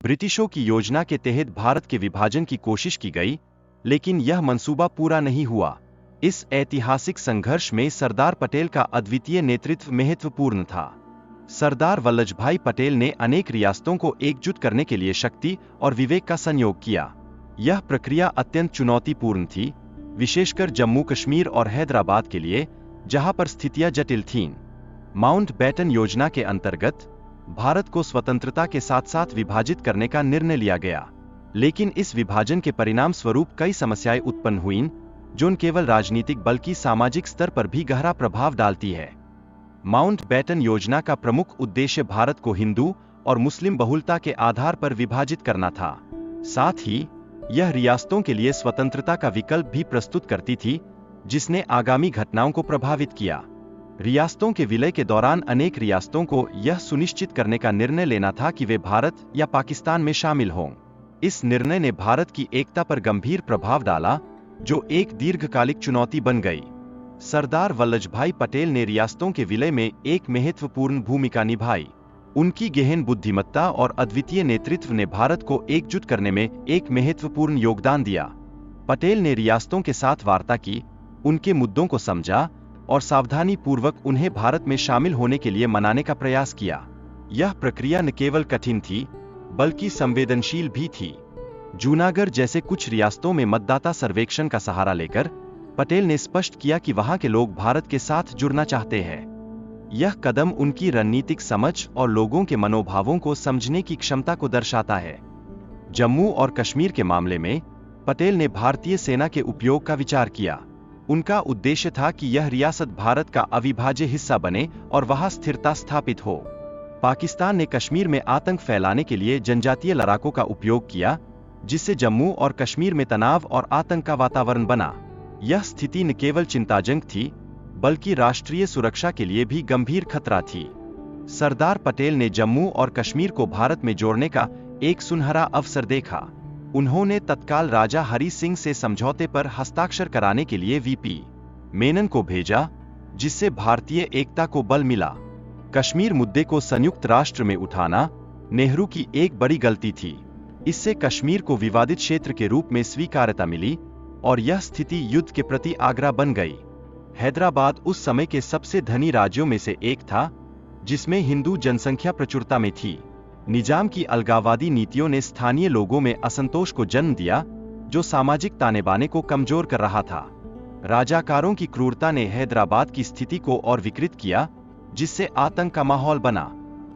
ब्रिटिशों की योजना के तहत भारत के विभाजन की कोशिश की गई, लेकिन यह मंसूबा पूरा नहीं हुआ। इस ऐतिहासिक संघर्ष में सरदार पटेल का अद्वितीय नेतृत्व महत्वपूर्ण था। सरदार वल्लभभाई पटेल ने अनेक रियासतों को एकजुट करने के लिए शक्ति और विवेक का संयोग किया। यह प्रक्रिया अत्यंत चुनौतीपूर्ण थी, विशेषकर जम्मू कश्मीर और हैदराबाद के लिए, जहां पर स्थितियां जटिल थीं। माउंटबेटन योजना के अंतर्गत भारत को स्वतंत्रता के साथ साथ विभाजित करने का निर्णय लिया गया, लेकिन इस विभाजन के परिणाम स्वरूप कई समस्याएं उत्पन्न हुईं, जो न केवल राजनीतिक बल्कि सामाजिक स्तर पर भी गहरा प्रभाव डालती है। माउंटबेटन योजना का प्रमुख उद्देश्य भारत को हिंदू और मुस्लिम बहुलता के आधार पर विभाजित करना था। साथ ही यह रियासतों के लिए स्वतंत्रता का विकल्प भी प्रस्तुत करती थी, जिसने आगामी घटनाओं को प्रभावित किया। रियासतों के विलय के दौरान अनेक रियासतों को यह सुनिश्चित करने का निर्णय लेना था कि वे भारत या पाकिस्तान में शामिल हों। इस निर्णय ने भारत की एकता पर गंभीर प्रभाव डाला, जो एक दीर्घकालिक चुनौती बन गई। सरदार वल्लभभाई पटेल ने रियासतों के विलय में एक महत्वपूर्ण भूमिका निभाई। उनकी गहन बुद्धिमत्ता और अद्वितीय नेतृत्व ने भारत को एकजुट करने में एक महत्वपूर्ण योगदान दिया। पटेल ने रियासतों के साथ वार्ता की, उनके मुद्दों को समझा और सावधानी पूर्वक उन्हें भारत में शामिल होने के लिए मनाने का प्रयास किया। यह प्रक्रिया न केवल कठिन थी, बल्कि संवेदनशील भी थी। जूनागढ़ जैसे कुछ रियासतों में मतदाता सर्वेक्षण का सहारा लेकर पटेल ने स्पष्ट किया कि वहां के लोग भारत के साथ जुड़ना चाहते हैं। यह कदम उनकी रणनीतिक समझ और लोगों के मनोभावों को समझने की क्षमता को दर्शाता है। जम्मू और कश्मीर के मामले में पटेल ने भारतीय सेना के उपयोग का विचार किया। उनका उद्देश्य था कि यह रियासत भारत का अविभाज्य हिस्सा बने और वहां स्थिरता स्थापित हो। पाकिस्तान ने कश्मीर में आतंक फैलाने के लिए जनजातीय लड़ाकों का उपयोग किया, जिससे जम्मू और कश्मीर में तनाव और आतंक का वातावरण बना। यह स्थिति न केवल चिंताजनक थी, बल्कि राष्ट्रीय सुरक्षा के लिए भी गंभीर खतरा थी। सरदार पटेल ने जम्मू और कश्मीर को भारत में जोड़ने का एक सुनहरा अवसर देखा। उन्होंने तत्काल राजा हरि सिंह से समझौते पर हस्ताक्षर कराने के लिए वीपी मेनन को भेजा, जिससे भारतीय एकता को बल मिला। कश्मीर मुद्दे को संयुक्त राष्ट्र में उठाना नेहरू की एक बड़ी गलती थी। इससे कश्मीर को विवादित क्षेत्र के रूप में स्वीकार्यता मिली और यह स्थिति युद्ध के प्रति आग्रह बन गई। हैदराबाद उस समय के सबसे धनी राज्यों में से एक था, जिसमें हिंदू जनसंख्या प्रचुरता में थी। निजाम की अलगाववादी नीतियों ने स्थानीय लोगों में असंतोष को जन्म दिया, जो सामाजिक ताने बाने को कमजोर कर रहा था। राजाकारों की क्रूरता ने हैदराबाद की स्थिति को और विकृत किया, जिससे आतंक का माहौल बना।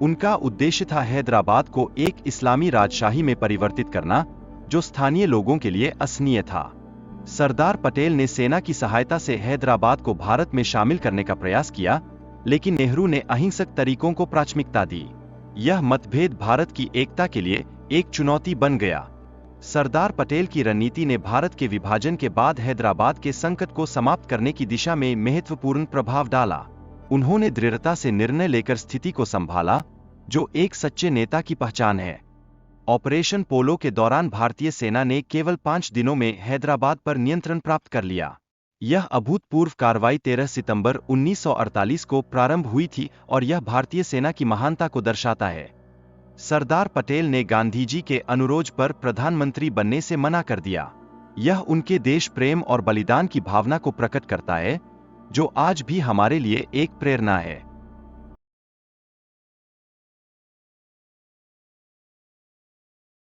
उनका उद्देश्य था हैदराबाद को एक इस्लामी राजशाही में परिवर्तित करना, जो स्थानीय लोगों के लिए असहनीय था। सरदार पटेल ने सेना की सहायता से हैदराबाद को भारत में शामिल करने का प्रयास किया, लेकिन नेहरू ने अहिंसक तरीकों को प्राथमिकता दी। यह मतभेद भारत की एकता के लिए एक चुनौती बन गया। सरदार पटेल की रणनीति ने भारत के विभाजन के बाद हैदराबाद के संकट को समाप्त करने की दिशा में महत्वपूर्ण प्रभाव डाला। उन्होंने दृढ़ता से निर्णय लेकर स्थिति को संभाला, जो एक सच्चे नेता की पहचान है। ऑपरेशन पोलो के दौरान भारतीय सेना ने केवल 5 दिनों में हैदराबाद पर नियंत्रण प्राप्त कर लिया। यह अभूतपूर्व कार्रवाई 13 सितंबर 1948 को प्रारंभ हुई थी और यह भारतीय सेना की महानता को दर्शाता है। सरदार पटेल ने गांधी जी के अनुरोध पर प्रधानमंत्री बनने से मना कर दिया। यह उनके देश प्रेम और बलिदान की भावना को प्रकट करता है, जो आज भी हमारे लिए एक प्रेरणा है।